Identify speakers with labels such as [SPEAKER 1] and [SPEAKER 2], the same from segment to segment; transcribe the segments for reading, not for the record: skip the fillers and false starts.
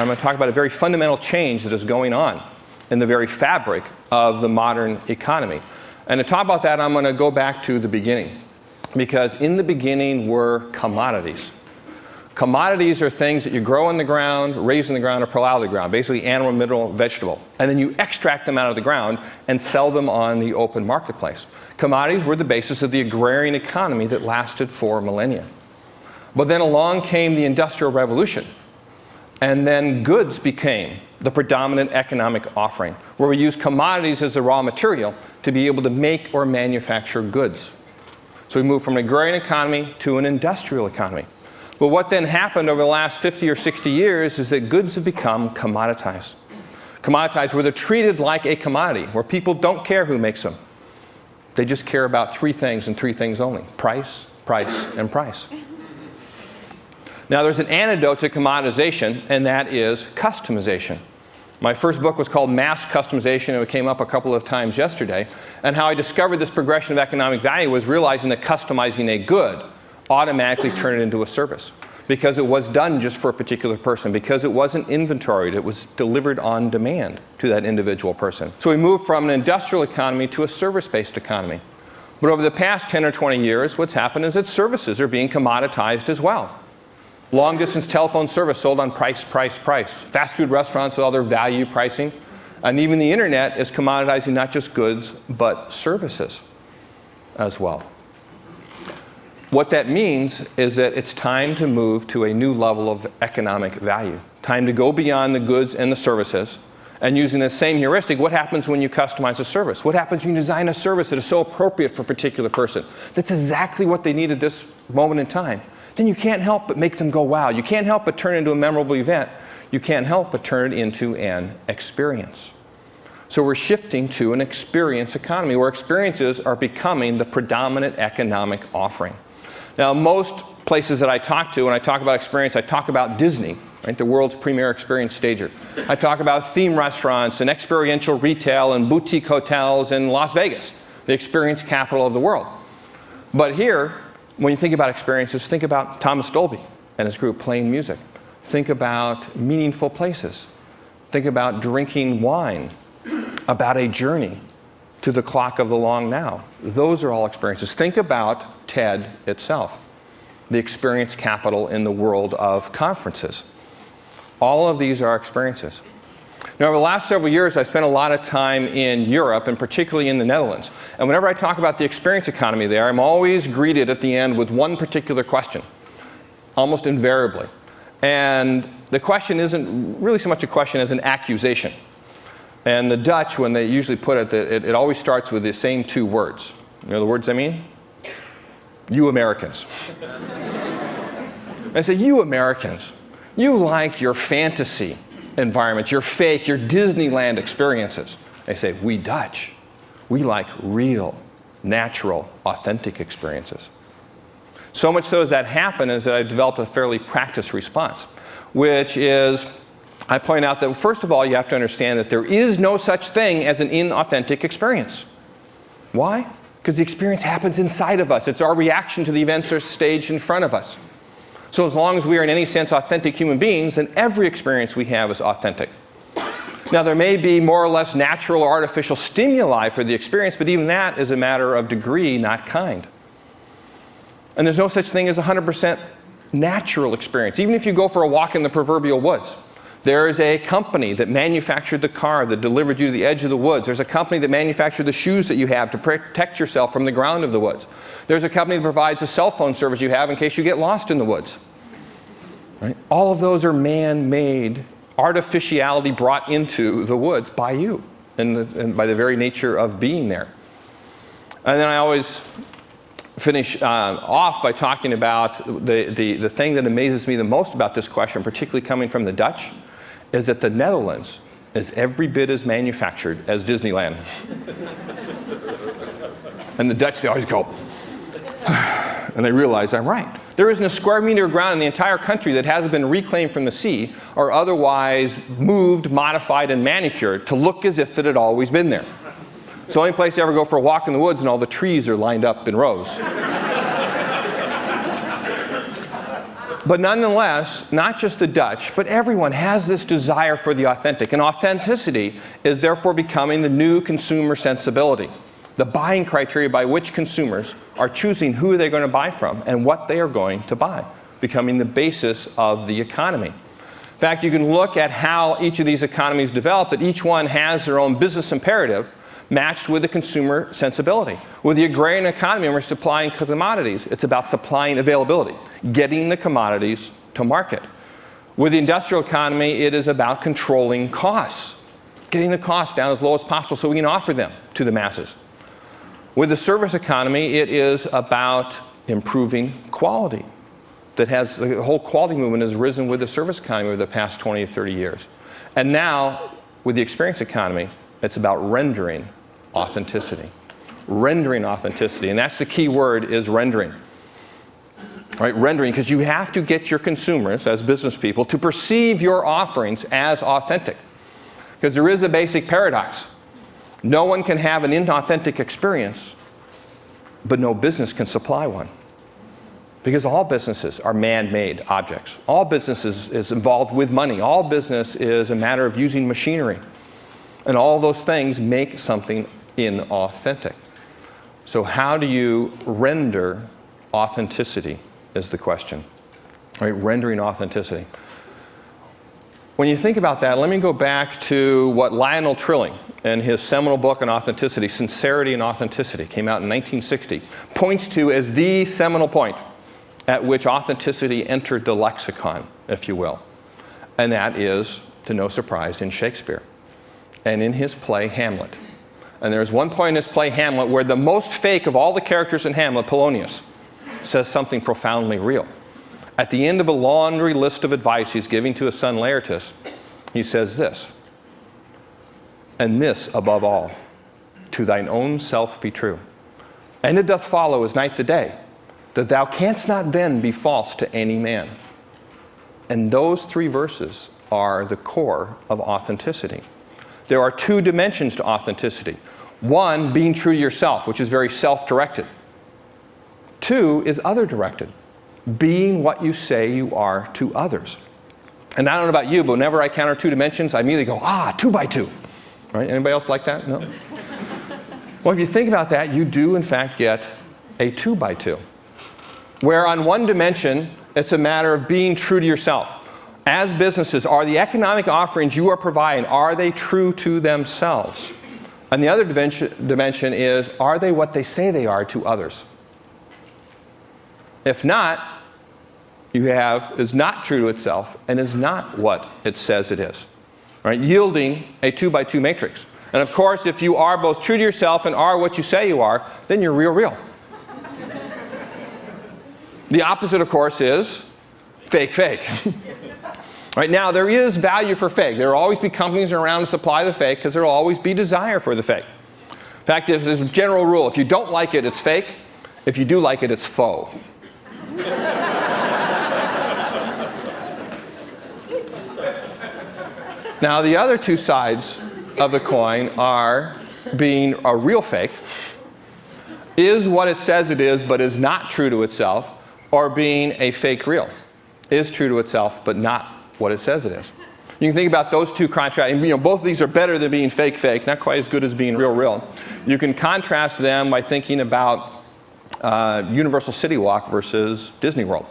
[SPEAKER 1] I'm going to talk about a very fundamental change that is going on in the very fabric of the modern economy. And to talk about that, I'm going to go back to the beginning. Because in the beginning were commodities. Commodities are things that you grow in the ground, raise in the ground, or pull out of the ground. Basically animal, mineral, vegetable. And then you extract them out of the ground and sell them on the open marketplace. Commodities were the basis of the agrarian economy that lasted for millennia. But then along came the Industrial Revolution. And then goods became the predominant economic offering, where we use commodities as the raw material to be able to make or manufacture goods. So we moved from an agrarian economy to an industrial economy. But what then happened over the last 50 or 60 years is that goods have become commoditized. Commoditized where they're treated like a commodity, where people don't care who makes them. They just care about three things and three things only: price, price, and price. Now there's an antidote to commoditization, and that is customization. My first book was called Mass Customization, and it came up a couple of times yesterday. And how I discovered this progression of economic value was realizing that customizing a good automatically turned it into a service. Because it was done just for a particular person. Because it wasn't inventoried. It was delivered on demand to that individual person. So we moved from an industrial economy to a service-based economy. But over the past 10 or 20 years, what's happened is that services are being commoditized as well. Long-distance telephone service sold on price, price, price. Fast food restaurants with all their value pricing. And even the internet is commoditizing not just goods, but services as well. What that means is that it's time to move to a new level of economic value. Time to go beyond the goods and the services. And using the same heuristic, what happens when you customize a service? What happens when you design a service that is so appropriate for a particular person? That's exactly what they need at this moment in time. Then you can't help but make them go, wow. You can't help but turn it into a memorable event. You can't help but turn it into an experience. So we're shifting to an experience economy, where experiences are becoming the predominant economic offering. Now, most places that I talk to, when I talk about experience, I talk about Disney, right, the world's premier experience stager. I talk about theme restaurants and experiential retail and boutique hotels in Las Vegas, the experience capital of the world. But here, when you think about experiences, think about Thomas Dolby and his group playing music. Think about meaningful places. Think about drinking wine, about a journey to the clock of the long now. Those are all experiences. Think about TED itself, the experience capital in the world of conferences. All of these are experiences. Now, over the last several years, I spent a lot of time in Europe, and particularly in the Netherlands. And whenever I talk about the experience economy there, I'm always greeted at the end with one particular question, almost invariably. And the question isn't really so much a question as an accusation. And the Dutch, when they usually put it, it always starts with the same two words. You know the words I mean? You Americans. I say, you Americans, you like your fantasy environments, your fake, your Disneyland experiences. They say, we Dutch, we like real, natural, authentic experiences. So much so as that happened is that I developed a fairly practiced response, which is, I point out that first of all, you have to understand that there is no such thing as an inauthentic experience. Why? Because the experience happens inside of us. It's our reaction to the events that are staged in front of us. So as long as we are in any sense authentic human beings, then every experience we have is authentic. Now there may be more or less natural or artificial stimuli for the experience, but even that is a matter of degree, not kind. And there's no such thing as 100% natural experience. Even if you go for a walk in the proverbial woods, there is a company that manufactured the car that delivered you to the edge of the woods. There's a company that manufactured the shoes that you have to protect yourself from the ground of the woods. There's a company that provides the cell phone service you have in case you get lost in the woods. Right? All of those are man-made, artificiality brought into the woods by you and by the very nature of being there. And then I always finish off by talking about the thing that amazes me the most about this question, particularly coming from the Dutch, is that the Netherlands is every bit as manufactured as Disneyland. And the Dutch, they always go, and they realize I'm right. There isn't a square meter of ground in the entire country that hasn't been reclaimed from the sea or otherwise moved, modified, and manicured to look as if it had always been there. It's the only place you ever go for a walk in the woods and all the trees are lined up in rows. But nonetheless, not just the Dutch, but everyone has this desire for the authentic. And authenticity is therefore becoming the new consumer sensibility, the buying criteria by which consumers are choosing who they're going to buy from and what they are going to buy, becoming the basis of the economy. In fact, you can look at how each of these economies developed, that each one has their own business imperative matched with the consumer sensibility. With the agrarian economy, we're supplying commodities. It's about supplying availability, getting the commodities to market. With the industrial economy, it is about controlling costs, getting the costs down as low as possible so we can offer them to the masses. With the service economy, it is about improving quality. The whole quality movement has risen with the service economy over the past 20 or 30 years. And now, with the experience economy, it's about rendering authenticity. Rendering authenticity. And that's the key word, is rendering. Right? Rendering, because you have to get your consumers, as business people, to perceive your offerings as authentic. Because there is a basic paradox. No one can have an inauthentic experience, but no business can supply one. Because all businesses are man-made objects. All business is involved with money. All business is a matter of using machinery. And all those things make something inauthentic. So how do you render authenticity is the question. Right? Rendering authenticity. When you think about that, let me go back to what Lionel Trilling, in his seminal book on authenticity, Sincerity and Authenticity, came out in 1960, points to as the seminal point at which authenticity entered the lexicon, if you will. And that is, to no surprise, in Shakespeare and in his play Hamlet. And there's one point in his play Hamlet where the most fake of all the characters in Hamlet, Polonius, says something profoundly real. At the end of a laundry list of advice he's giving to his son Laertes, he says this, "And this above all, to thine own self be true. And it doth follow as night the day, that thou canst not then be false to any man." And those three verses are the core of authenticity. There are two dimensions to authenticity. One, being true to yourself, which is very self-directed. Two is other-directed, being what you say you are to others. And I don't know about you, but whenever I encounter two dimensions, I immediately go, 2 by 2. Right? Anybody else like that? No? Well, if you think about that, you do, in fact, get a 2 by 2. Where on one dimension, it's a matter of being true to yourself. As businesses, are the economic offerings you are providing, are they true to themselves? And the other dimension is, are they what they say they are to others? If not, you have is not true to itself and is not what it says it is. Right? Yielding a 2 by 2 matrix. And of course, if you are both true to yourself and are what you say you are, then you're real. The opposite, of course, is fake. Right now, there is value for fake. There will always be companies around to supply the fake because there will always be desire for the fake. In fact, there's a general rule. If you don't like it, it's fake. If you do like it, it's faux. Now, the other two sides of the coin are being a real fake, is what it says it is but is not true to itself, or being a fake real, is true to itself but not what it says it is. You can think about those two contrasts. Both of these are better than being fake, not quite as good as being real. You can contrast them by thinking about Universal City Walk versus Disney World,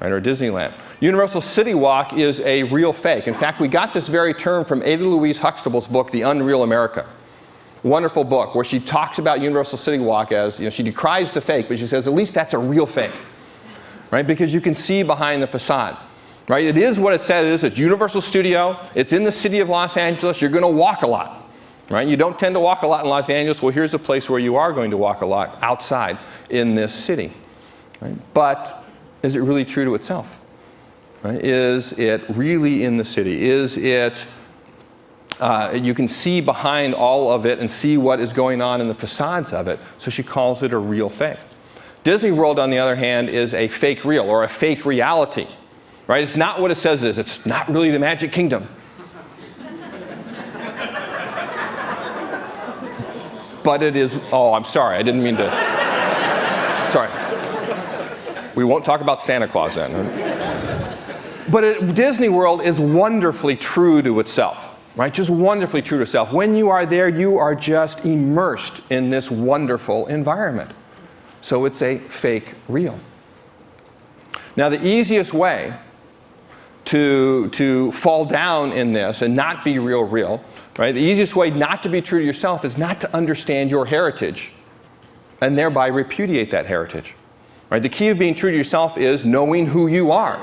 [SPEAKER 1] right, or Disneyland. Universal City Walk is a real fake. In fact, we got this very term from Ada Louise Huxtable's book, The Unreal America. Wonderful book where she talks about Universal City Walk as, she decries the fake, but she says at least that's a real fake, right? Because you can see behind the facade, right? It is what it says it is. It's Universal Studio. It's in the city of Los Angeles. You're going to walk a lot, right? You don't tend to walk a lot in Los Angeles. Well, here's a place where you are going to walk a lot outside in this city, right? But is it really true to itself? Right? Is it really in the city? Is it, you can see behind all of it and see what is going on in the facades of it, so she calls it a real fake. Disney World, on the other hand, is a fake real, or a fake reality. Right? It's not what it says it is. It's not really the Magic Kingdom. But it is, I'm sorry, I didn't mean to, sorry. We won't talk about Santa Claus then. But Disney World is wonderfully true to itself, right? Just wonderfully true to itself. When you are there, you are just immersed in this wonderful environment. So it's a fake real. Now, the easiest way to fall down in this and not be real, right? The easiest way not to be true to yourself is not to understand your heritage and thereby repudiate that heritage. Right? The key of being true to yourself is knowing who you are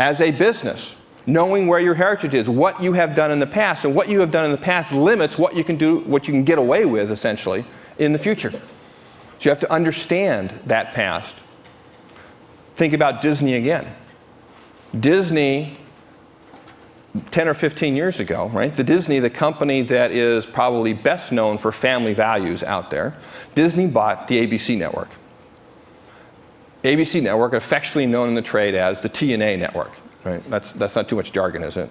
[SPEAKER 1] as a business, knowing where your heritage is, what you have done in the past, and what you have done in the past limits what you can do, what you can get away with, essentially, in the future. So you have to understand that past. Think about Disney again. Disney, 10 or 15 years ago, right? The company that is probably best known for family values out there, Disney bought the ABC network. ABC network, affectionately known in the trade as the TNA network. Right? That's not too much jargon, is it?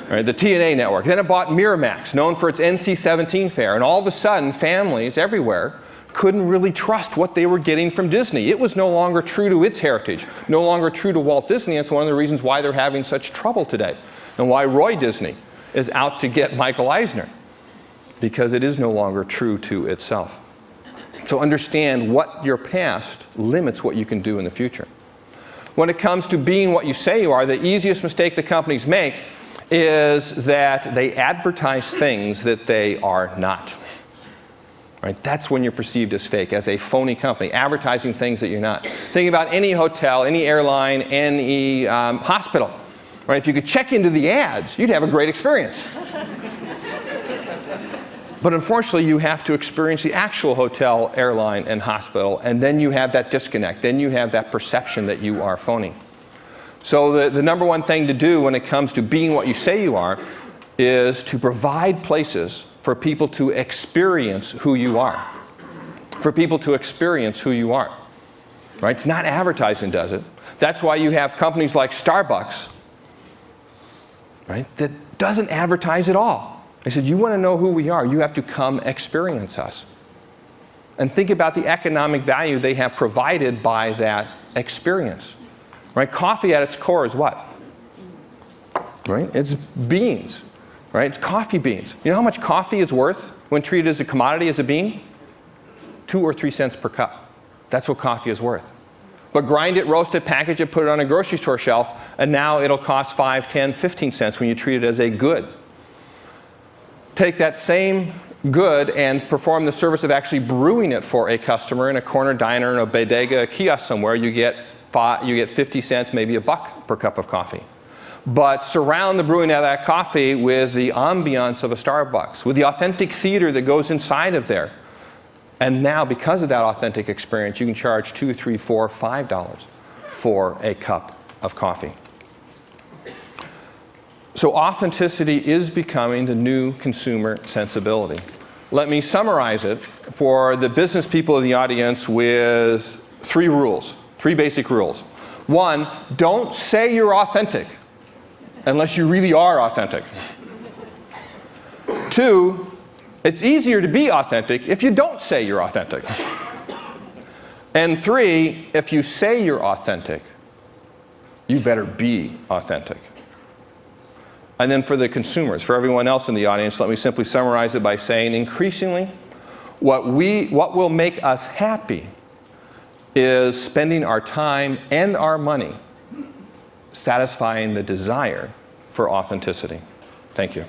[SPEAKER 1] Right, the TNA network. Then it bought Miramax, known for its NC-17 fare. And all of a sudden, families everywhere couldn't really trust what they were getting from Disney. It was no longer true to its heritage, no longer true to Walt Disney. It's one of the reasons why they're having such trouble today, and why Roy Disney is out to get Michael Eisner, because it is no longer true to itself. So understand what your past limits what you can do in the future. When it comes to being what you say you are, the easiest mistake that companies make is that they advertise things that they are not. Right? That's when you're perceived as fake, as a phony company, advertising things that you're not. Think about any hotel, any airline, any hospital. Right? If you could check into the ads, you'd have a great experience. But unfortunately, you have to experience the actual hotel, airline, and hospital, and then you have that disconnect. Then you have that perception that you are phony. So the number one thing to do when it comes to being what you say you are is to provide places for people to experience who you are. For people to experience who you are. Right? It's not advertising does it. That's why you have companies like Starbucks, right, that doesn't advertise at all. They said, you want to know who we are, you have to come experience us. And think about the economic value they have provided by that experience. Right? Coffee at its core is what? Right? It's beans. Right? It's coffee beans. You know how much coffee is worth when treated as a commodity, as a bean? 2 or 3 cents per cup. That's what coffee is worth. But grind it, roast it, package it, put it on a grocery store shelf, and now it'll cost 5, 10, 15 cents when you treat it as a good. Take that same good and perform the service of actually brewing it for a customer in a corner diner, in a bodega, a kiosk somewhere. You get 50 cents, maybe $1 per cup of coffee. But surround the brewing of that coffee with the ambiance of a Starbucks, with the authentic theater that goes inside of there. And now, because of that authentic experience, you can charge $2, $3, $4, $5 for a cup of coffee. So authenticity is becoming the new consumer sensibility. Let me summarize it for the business people in the audience with 3 rules, 3 basic rules. 1, don't say you're authentic unless you really are authentic. 2, it's easier to be authentic if you don't say you're authentic. And 3, if you say you're authentic, you better be authentic. And then for the consumers, for everyone else in the audience, let me simply summarize it by saying, increasingly, what will make us happy is spending our time and our money satisfying the desire for authenticity. Thank you.